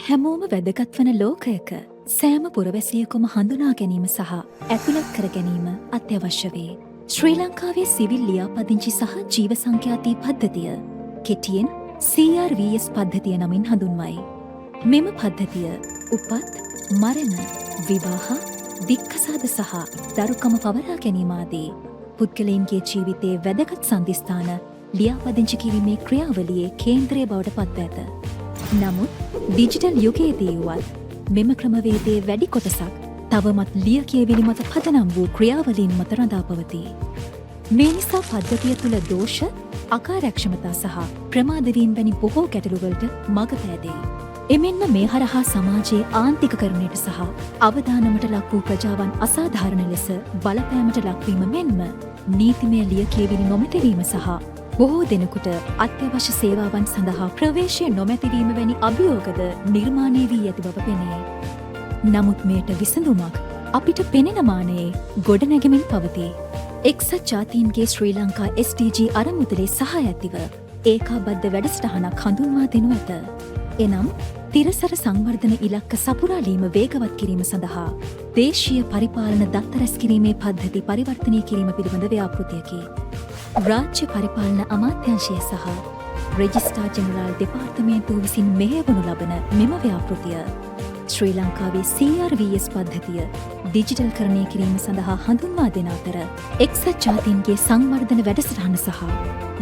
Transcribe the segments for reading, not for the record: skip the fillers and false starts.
හැමෝම වැදගත් වන ලෝකයක සෑම පුරවැසියකුම හඳුනා ගැනීම සහ ඇතුළත් කර ගැනීම අත්‍යවශ්‍ය වේ. ශ්‍රී ලංකාවේ සිවිල් ලියාපදිංචි සහ ජීව සංඛ්‍යාති පද්ධතිය කෙටියෙන් CRVS පද්ධතිය නමින් හඳුන්වයි. මෙම පද්ධතිය උපත්, මරණ, විවාහ, දික්කසාද සහ දරුකම පවරා ගැනීම ආදී පුද්ගලයන්ගේ ජීවිතයේ වැදගත් සන්ධිස්ථාන ලියාපදිංචි කිරීමේ ක්‍රියාවලියේ කේන්ද්‍රය බවට පත් ඇත. නමුත් ඩිජිටල් යුගයේදී වුවත් මෙම ක්‍රමවේදයේ වැඩි කොටසක් තවමත් ලිය කියවිලි මත පදනම් වූ ක්‍රියාවලීන් මත රඳා පවතී. මේ නිසා පද්ධතිය තුළ දෝෂ, අකාර්යක්ෂමතා සහ ප්‍රමාදවීම් වැනි බොහෝ ගැටලුවලට මඟ පෑදෙයි. එමෙන්ම මේ හරහා සමාජයේ ආන්තිකකරණයට සහ අවදානමට ලක් වූ ප්‍රජාවන් අසාධාරණ ලෙස බලපෑමට ලක්වීම මෙන්ම නීතිමය ලිය කියවිලි නොමැතිවීම සහ බොහෝ දෙනෙකුට අත්‍යවශ්‍ය සේවාවන් සඳහා ප්‍රවේශය නොමැතිවීම වැනි අභියෝගද නිර්මාණය වී ඇති බව පෙනේ. නමුත් මෙයට විසඳුමක් අපිට පෙනෙන මානයේ ගොඩනැගෙමින් පවතී. එක්සත් ජාතීන්ගේ ශ්‍රී ලංකා SDG අරමුදලේ සහය ඇතිව ඒකාබද්ධ වැඩසටහනක් හඳුන්වා දෙනු ඇත. එනම් තිරසර සංවර්ධන ඉලක්ක සපුරාලීම වේගවත් කිරීම සඳහා දේශීය පරිපාලන දත්ත රැස් කිරීමේ පද්ධති පරිවර්තනය කිරීම පිළිබඳ ව්‍යාපෘතියකි. රාජ්‍ය පරිපාලන අමාත්‍යංශය සහ රෙජිස්ට්‍රාර් ජෙනරාල් දෙපාර්තමේන්තුව විසින් මෙහෙයවනු ලබන මෙම ව්‍යාපෘතිය ශ්‍රී ලංකාවේ CRVS පද්ධතිය ඩිජිටල් කරණය කිරීම සඳහා හඳුන්වා දෙන අතර එක්සත් ජාතීන්ගේ සංවර්ධන වැඩසටහන සහ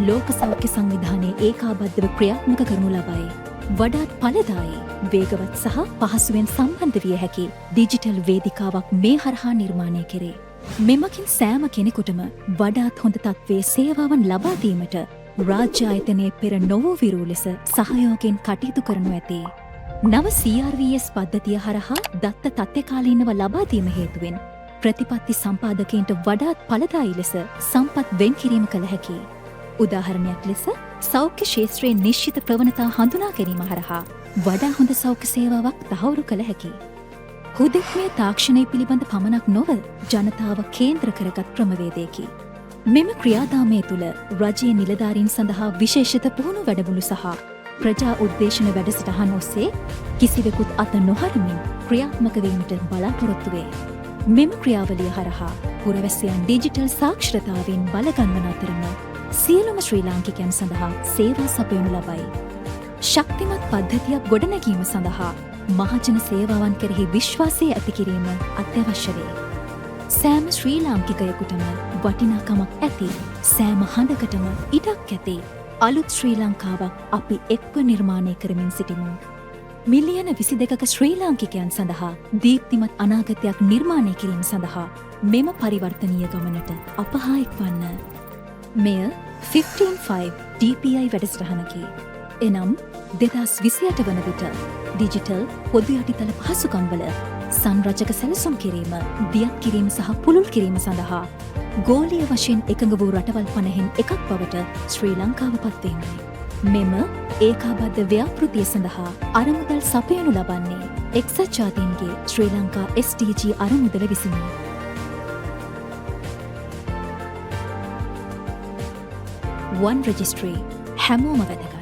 ලෝක සෞඛ්‍ය සංවිධානයේ ඒකාබද්ධව ක්‍රියාත්මක කරනු ලබයි. වඩාත් ඵලදායී, වේගවත් සහ පහසුවෙන් සම්බන්ධ විය හැකි ඩිජිටල් වේදිකාවක් මේ හරහා නිර්මාණය කෙරේ. මෙමකින් සෑම කෙනෙකුටම වඩාත් හොඳ තත්ත්වයේ සේවාවන් ලබා දීමට රාජ්‍ය ආයතනයේ පෙර නොවූ විරූ ලෙස සහයෝගයෙන් කටයුතු කරනු ඇති. නව CRVS පද්ධතිය හරහා දත්ත තත්ත්වකාලීනව ලබා දීම හේතුවෙන් ප්‍රතිපත්ති සම්පාදකයන්ට වඩාත් ඵලදායී ලෙස සම්පත් වෙන් කිරීම කළ හැකි. උදාහරණයක් ලෙස සෞඛ්‍ය ක්ෂේත්‍රයේ නිශ්චිත ප්‍රවණතා හඳුනා ගැනීම හරහා වඩා හොඳ සෞඛ්‍ය සේවාවක් තහවුරු කළ හැකි. හුදෙක් මේ තාක්ෂණය පිළිබඳ පමණක් නොව ජනතාව කේන්ද්‍ර කරගත් ක්‍රමවේදයකි. මෙම ක්‍රියාදාමය තුළ රජයේ නිලධාරීන් සඳහා විශේෂිත පුහුණු වැඩමුළු සහ ප්‍රජා උද්දේශන වැඩසටහන් ඔස්සේ කිසිවෙකුත් අත නොහරමින් ක්‍රියාත්මක වීමට බලාපොරොත්තු වේ. මෙම ක්‍රියාවලිය හරහා පුරවැසියන් ඩිජිටල් සාක්ෂරතාවෙන් බලගන්වන අතරම සියලුම ශ්‍රී ලාංකිකයන් සඳහා සේවා සපයනු ලබයි. ශක්තිමත් පද්ධතියක් ගොඩනැගීම සඳහා මහජන සේවාවන් කෙරෙහි විශ්වාසය ඇති කිරීම අත්‍යවශ්‍ය වේ. සෑම ශ්‍රී ලාංකිකයෙකුටම වටිනාකමක් ඇති, සෑම හඬකටම ඉඩක් ඇති අලුත් ශ්‍රී ලංකාවක් අපි එක්ව නිර්මාණය කරමින් සිටිමු. මිලියන 22ක ශ්‍රී ලාංකිකයන් සඳහා දීප්තිමත් අනාගතයක් නිර්මාණය කිරීම සඳහා මෙම පරිවර්තනීය ගමනට අප හා එක්වන්න. මෙය 15/5 DPI වැඩසටහනකි. එනම් 2028 වන විට ඩිජිටල් පොදු යටිතල පහසුකම්වල සංරචක සැලසුම් කිරීම, දියත් කිරීම සහ පුළුල් කිරීම සඳහා ගෝලීය වශයෙන් එකඟ වූ රටවල් 50න් එකක් බවට ශ්‍රී ලංකාව පත්වීමයි. මෙම ඒකාබද්ධ ව්‍යාපෘතිය සඳහා අරමුදල් සපයනු ලබන්නේ එක්සත් ජාතීන්ගේ ශ්‍රී ලංකා SDG අරමුදල විසිනි. One Registry, හැමෝම වැදගත්.